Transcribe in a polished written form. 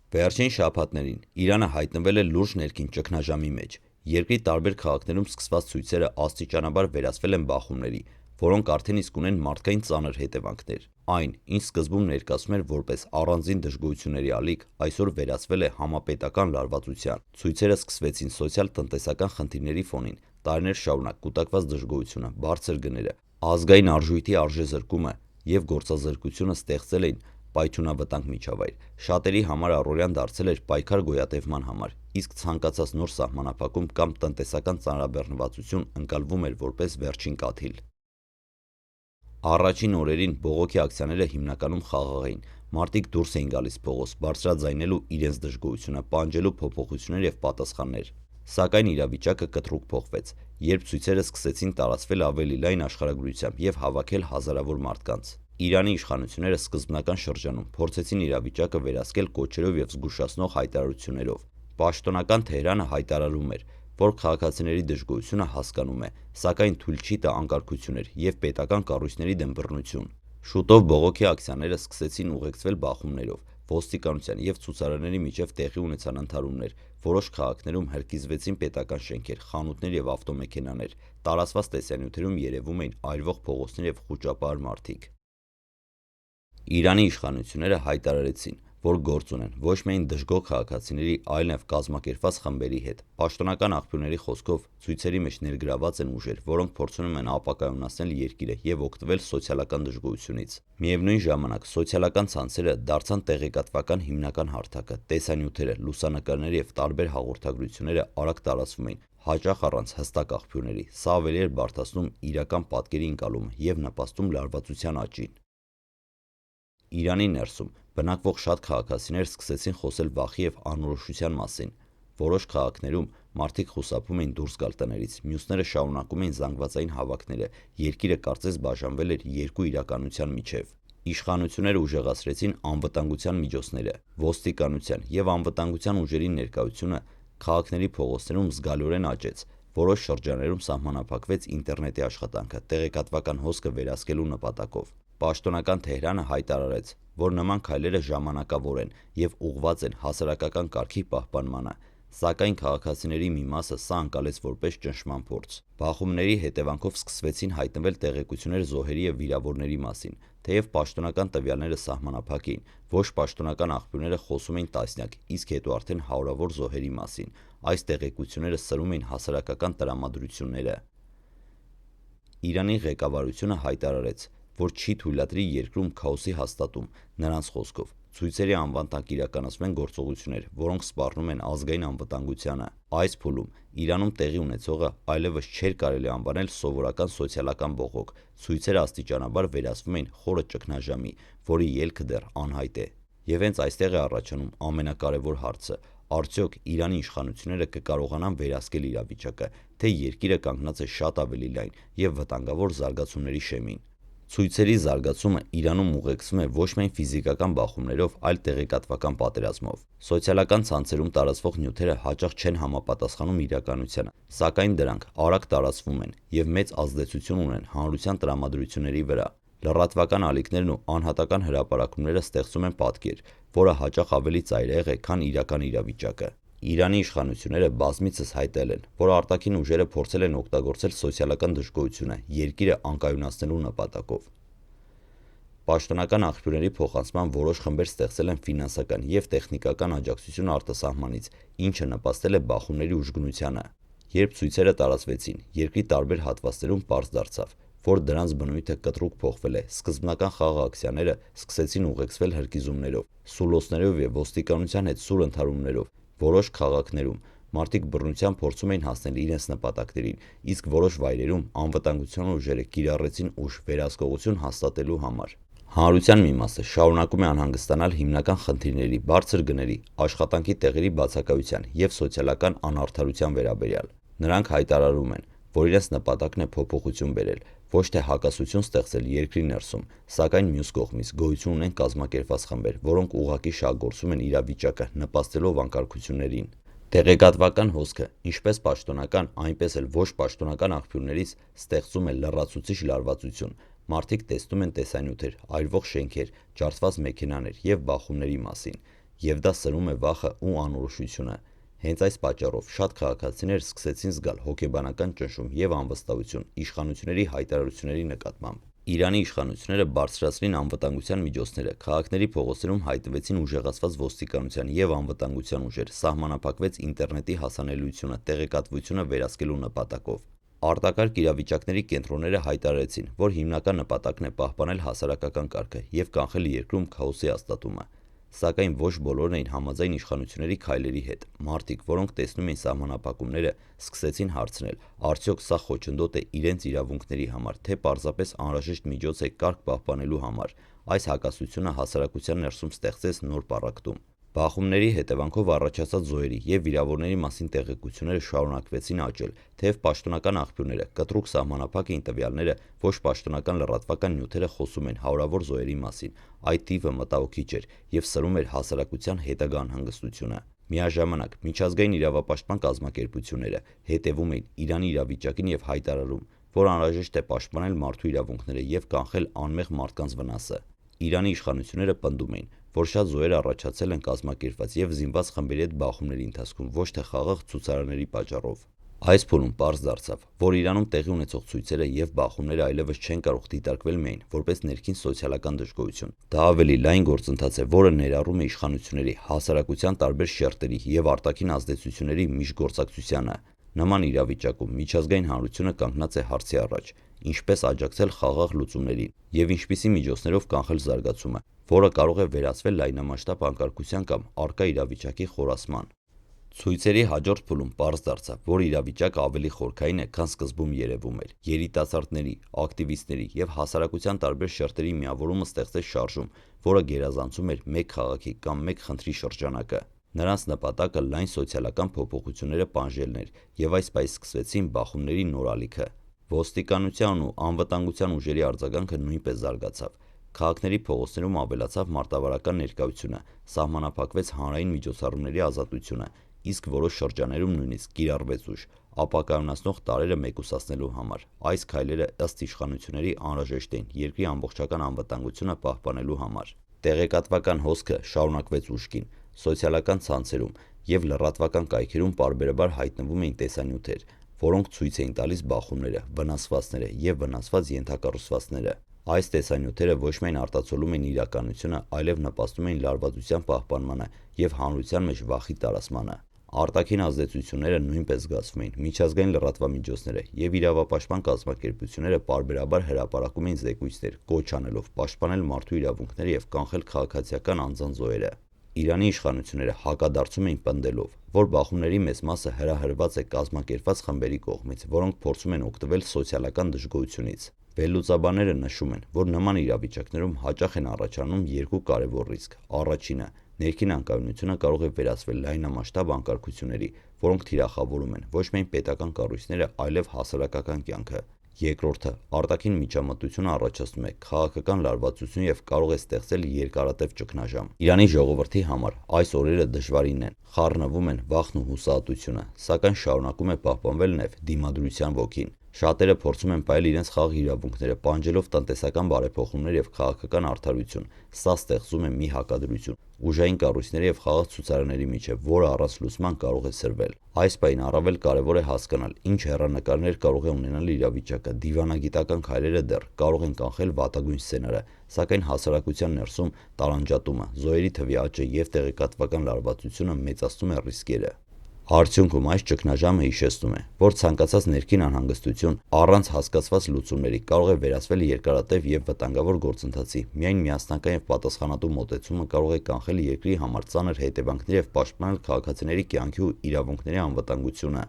Վերջին շաբաթներին Իրանը հայտնվել է լուրջ ներքին ճգնաժամի մեջ։ Երկրի տարբեր քաղաքներում սկսված ցույցերը աստիճանաբար վերածվել են բախումների, որոնք արդեն իսկ ունեն մարդկային ծանր հետևանքներ։ Այն, ինչ սկզբում ներկայացվում էր որպես առանձին դժգոհությունների ալիք, այսօր վերածվել է համապետական լարվածության։ Ցույցերը սկսվեցին սոցիալ-տնտեսական խնդիրների ֆոնին, տարիներ շարունակ կուտակված դժգոհությունը, բարձր գները, ազգային արժույթի արժեզրկումը և գործազրկությունը ստեղծել էին պայթյունավտանգ միջավայր։ Շատերի համար առօրյան դարձել էր պայքար գոյատևման համար, իսկ ցանկացած նոր սահմանափակում կամ տնտեսական ծանրաբեռնվածություն ընկալվում էր որպես վերջին կաթիլ։ Առաջին օրերին բողոքի ակցիաները հիմնականում խաղաղ էին։ Մարդիկ դուրս էին գալիս փողոց, բարձրաձայնելու իրենց դժգոհությունը, պահանջելու փոփոխություններ և պատասխաններ։ Սակայն իրավիճակը կտրուկ փոխվեց, երբ ցույցերը սկսեցին տարածվել ավելի լայն աշխարհագրությամբ և հավաքել հազարավոր մարդկանց։ Իրանի իշխանությունները սկզբնական շրջանում փորձեցին իրավիճակը վերահսկել կոչերով և զգուշացնող հայտարարություններով։ Պաշտոնական Թեհրանը հայտարարում էր, որ քաղաքացիների դժգոհությունը հասկանում է, սակայն թույլ չի տա անկարգություններ և պետական կառույցների դեմ բռնություն։ Շուտով բողոքի ակցիաները սկսեցին ուղեկցվել բախումներով, ոստիկանության և ցուցարարների միջև տեղի ունեցան ընդհարումներ, որոշ քաղաքներում հրկիզվեցին պետական շենքեր, խանութներ և ավտոմեքենաներ, տարածված տեսանյութերում երևում էին այրվող փողոցներ և խուճապահար մարդիկ։ Իրանի իշխանությունները հայտարարեցին, որ գործ ունեն ոչ միայն դժգոհ քաղաքացիների, այլև կազմակերպված խմբերի հետ։ Պաշտոնական աղբյուրների խոսքով ցույցերի մեջ ներգրավված են ուժեր, որոնք փորձում են ապակայունացնել երկիրը և օգտվել սոցիալական դժգոհությունից։ Միևնույն ժամանակ սոցիալական ցանցերը դարձան տեղեկատվական հիմնական հարթակը, տեսանյութերը, լուսանկարները և տարբեր հաղորդագրությունները արագ տարածվում էին, հաճախ առանց հստակ աղբյուրների։ Սա ավելի էր բարդացնում իրական պատկերի ընկալումը և նպաստում լարվածության աճին։ Իրանի ներսում բնակվող շատ քաղաքացիներ սկսեցին խոսել վախի և անորոշության մասին։ Որոշ քաղաքներում մարդիկ խուսափում էին դուրս գալ տներից, մյուսները շարունակում էին զանգվածային հավաքները, երկիրը կարծես բաժանվել էր երկու իրականության միջև։ Իշխանությունները ուժեղացրեցին անվտանգության միջոցները, ոստիկանության և անվտանգության ուժերի ներկայությունը քաղաքների փողոցներում զգալիորեն աճեց։ Որոշ շրջաններում սահմանափակվեց ինտերնետի աշխատանքը, տեղեկատվական հոսքը վերահսկելու նպատակով։ Պաշտոնական Թեհրանը հայտարարեց, որ նման քայլերը ժամանակավոր են և ուղղված են հասարակական կարգի պահպանմանը, սակայն քաղաքացիների մի մասը սա ընկալեց որպես ճնշման փորձ։ Բախումների հետևանքով սկսվեցին հայտնվել տեղեկություններ զոհերի և վիրավորների մասին։ Թեև պաշտոնական տվյալները սահմանափակ էին, ոչ պաշտոնական աղբյուրները խոսում էին տասնյակ, իսկ հետո արդեն հարյուրավոր զոհերի մասին։ Այս տեղեկությունները սրում էին հասարակական տրամադրությունները։ Իրանի ղեկավարությունը հայտարարեց, որ չի թույլատրի երկրում քաոսի հաստատում։ Նրանց խոսքով, ցույցերի անվան տակ իրականացվում են գործողություններ, որոնք սպառնում են ազգային անվտանգությանը։ Այս փուլում Իրանում տեղի ունեցողը այլևս չէր կարելի անվանել սովորական սոցիալական բողոք։ Ցույցերը աստիճանաբար վերածվում էին խորը ճգնաժամի, որի ելքը դեռ անհայտ է։ Եվ հենց այստեղ է առաջանում ամենակարևոր հարցը. արդյոք Իրանի իշխանությունները կկարողանան վերահսկել իրավիճակը, թե երկիրը կանգնած է շատ ավելի լայն և վտանգավոր զարգացումների շեմին։ Ցույցերի զարգացումը Իրանում ուղեկցվում է ոչ միայն ֆիզիկական բախումներով, այլ տեղեկատվական պատերազմով։ Սոցիալական ցանցերում տարածվող նյութերը հաճախ չեն համապատասխանում իրականությանը, սակայն դրանք արագ տարածվում են և մեծ ազդեցություն ունեն հանրության տրամադրությունների վրա։ Լրատվական ալիքներն ու անհատական հրապարակումները ստեղծում են պատկեր, որը հաճախ ավելի ծայրահեղ է, քան իրական իրավիճակը։ Իրանի իշխանությունները բազմիցս հայտել են, որ արտաքին ուժերը փորձել են օգտագործել սոցիալական դժգոհությունը երկիրը անկայունացնելու նպատակով։ Պաշտոնական աղբյուրների փոխանցմամբ որոշ խմբեր ստեղծել են ֆինանսական և տեխնիկական աջակցություն արտասահմանից, ինչը նպաստել է բախումների ուժգնությանը։ Երբ ցույցերը տարածվեցին, երկրի տարբեր հատվածներում պարզ դարձավ, որ դրանց բնույթը կտրուկ փոխվել է։ Սկզբնական խաղաղ ակցիաները սկսեցին ուղեկցվել հրկիզումներով, սուլոցներով և ոստիկանության հետ սուր ընդհարումներով։ Որոշ քաղաքներում մարդիկ բռնությամբ փորձում էին հասնել իրենց նպատակներին, իսկ որոշ վայրերում անվտանգության ուժերը կիրառեցին ուժ վերահսկողություն հաստատելու համար։ Հանրության մի մասը շարունակում է անհանգստանալ հիմնական խնդիրների, բարձր գների, աշխատանքի տեղերի բացակայության և սոցիալական անարդարության վերաբերյալ։ Նրանք հայտարարում են, որ իրենց նպատակն է փոփոխություն բերել, ոչ թե հակասություն ստեղծել երկրի ներսում, սակայն մյուս կողմից գոյություն ունեն կազմակերպված խմբեր, որոնք ուղղակի շահգործում են իրավիճակը, նպաստելով անկարգություններին։ Տեղեկատվական հոսքը, ինչպես պաշտոնական, այնպես էլ ոչ պաշտոնական աղբյուրներից, ստեղծում է լրացուցիչ լարվածություն։ Մարդիկ տեսնում են տեսանյութեր, այրվող շենքեր, ջարդված մեքենաներ և բախումների մասին։ եւ դա սրում է վախը ու անորոշությունը։ Հենց այս պատճառով շատ քաղաքացիներ սկսեցին զգալ հոգեբանական ճնշում եւ անվստահություն իշխանությունների հայտարարությունների նկատմամբ։ Իրանի իշխանությունները բարձրացրին անվտանգության միջոցները, քաղաքների փողոցներում հայտնվեցին ուժեղացված ոստիկանության եւ անվտանգության ուժեր, սահմանափակվեց ինտերնետի հասանելիությունը, տեղեկատվությունը վերահսկելու նպատակով։ Արտակարգ իրավիճակների կենտրոնները հայտարարեցին, որ հիմնական նպատակն է պահպանել հասարակական կարգը եւ կանխել երկրում քաոսի հաստատումը։ Սակայն ոչ բոլորն էին համաձայն իշխանությունների քայլերի հետ։ Մարդիկ, որոնք տեսնում էին սահմանափակումները, սկսեցին հարցնել, արդյոք սա խոչընդոտ է իրենց իրավունքների համար, թե պարզապես անհրաժեշտ միջոց է կարգ պահպանելու համար։ Այս հակասությունը հասարակության ներսում ստեղծեց նոր պառակտում։ Բախումների հետևանքով առաջացած զոհերի եւ վիրավորների մասին տեղեկությունները շարունակվեցին աճել, թեև պաշտոնական աղբյուրները, կտրուկ սահմանափակ էին տվյալները, ոչ պաշտոնական լրատվական նյութերը խոսում են հարյուրավոր զոհերի մասին, այդ թիվը մտահոգիչ էր եւ սրում էր հասարակության հետագա անհանգստությունը։ Միաժամանակ միջազգային իրավապաշտպան կազմակերպությունները հետևում էին Իրանի իրավիճակին եւ հայտարարում, որ անհրաժեշտ է պաշտպանել մարդու իրավունքները եւ կանխել անմեղ մարդկանց վնասը։ Իրանի իշխանությունները պնդում էին, որ շատ զոհեր առաջացել են կազմակերպված եւ զինված խմբերի հետ բախումների ընթացքում, ոչ թե խաղաղ ցուցարարների պատճառով։ Այս փուլում պարզ դարձավ, որ Իրանում տեղի ունեցող ցույցերը եւ բախումները այլևս չեն կարող դիտարկվել միայն որպես ներքին սոցիալական դժգոհություն։ Դա ավելի լայն գործընթաց է, որը ներառում է իշխանությունների, հասարակության տարբեր շերտերի եւ արտաքին ազդեցությունների միջգործակցությանը։ Նման իրավիճակում միջազգային հանրությունը կանգնած է հարցի առաջ. ինչպես աջակցել խաղաղ լուծումներին եւ ինչպիսի միջոցներով կանխել զարգացումը, որը կարող է վերածվել լայնամասշտաբ անկարգության կամ առկա իրավիճակի խորացման։ Ցույցերի հաջորդ փուլում պարզ դարձավ, որ իրավիճակը ավելի խորքային է, քան սկզբում երևում էր։ Երիտասարդների, ակտիվիստների եւ հասարակության տարբեր շերտերի միավորումը ստեղծեց շարժում, որը գերազանցում էր մեկ քաղաքի կամ մեկ խնդրի շրջանակը։ Նրանց նպատակը լայն սոցիալական փոփոխությունները պանժելն էր, եւ այսպես սկսվեցին բախումների նոր ալիքը։ Ոստիկանության ու անվտանգության ուժերի արձագանքը նույնպես զարգացավ։ Քաղաքների փողոցներում ավելացավ մարտավարական ներկայությունը, սահմանափակվեց հանրային միջոցառումների ազատությունը, իսկ որոշ շրջաններում նույնիսկ կիրառվեց ուժ, ապակայունացնող տարրերը մեկուսացնելու համար։ Այս քայլերը ըստ իշխանությունների անհրաժեշտ էին երկրի ամբողջական անվտանգությունը պահպանելու համար։ Տեղեկատվական հոսքը շարունակվեց ուժգին, սոցիալական ցանցերում եւ լրատվական կայքերում պարբերաբար հայտնվում էին տեսանյութեր, որոնք ցույց էին տալիս բախումները, վնասվածքները եւ վնասված ենթակառուցվածքները։ Այս տեսանյութերը ոչ միայն արտացոլում էին իրականությունը, այլև նպաստում էին լարվածության պահպանմանը եւ հանրության մեջ վախի տարածմանը։ Արտաքին ազդեցությունները նույնպես զգացվում էին։ Միջազգային լրատվամիջոցները եւ իրավապաշտպան կազմակերպությունները պարբերաբար հրապարակում էին զեկույցներ, կոչ անելով պաշտպանել մարդու իրավունքները եւ կանխել քաղաքացիական անձանց զոհերը։ Իրանի իշխանությունները հակադարձում էին պնդելով, որ բախումների մեծ մասը հրահրված է կազմակերպված խմբերի կողմից, որոնք փորձում են օգտվել սոցիալական դժգոհությունից։ Վերլուծաբանները նշում են, որ նման իրավիճակներում հաճախ են առաջանում երկու կարևոր ռիսկ։ Առաջինը, ներքին անկայունությունը կարող է վերածվել լայնամասշտաբ անկարգությունների, որոնք թիրախավորում են ոչ միայն պետական կառույցները, այլև հասարակական կյանքը։ Երկրորդը, արտաքին միջամտությունը առաջացնում է քաղաքական լարվածություն եւ կարող է ստեղծել երկարատև ճգնաժամ։ Իրանի ժողովրդի համար այս օրերը դժվարին են, խառնվում են վախն ու հուսահատությունը, սակայն շարունակում է պահպանվել նաեւ դիմադրության ոգին։ Շատերը փորձում են պահել իրենց խաղաղ իրավունքները, պահանջելով տնտեսական բարեփոխումներ եւ քաղաքական արդարություն։ Սա ստեղծում է մի հակադրություն ուժային կառույցների եւ խաղաղ ցուցարարների միջեւ, որը առանց լուսման կարող է սրվել։ Այս պահին առավել կարևոր է հասկանալ, ինչ հեռանկարներ կարող է ունենալ իրավիճակը։ Դիվանագիտական քայլերը դեռ կարող են կանխել վատագույն սցենարը, սակայն հասարակության ներսում տարանջատումը, զոհերի թվի աճը եւ տեղեկատվական լարվածությունը մեծացնում է ռիսկերը։ Արդյունքում այս ճգնաժամը հիշեցնում է, որ ցանկացած ներքին անհանգստություն առանց հասկացված լուծումների կարող է վերածվել երկարատև եւ վտանգավոր գործընթացի։ Միայն միասնական եւ պատասխանատու մոտեցումը կարող է կանխել երկրի համար ծանր հետևանքներ եւ պաշտպանել քաղաքացիների կյանքի ու իրավունքների անվտանգությունը։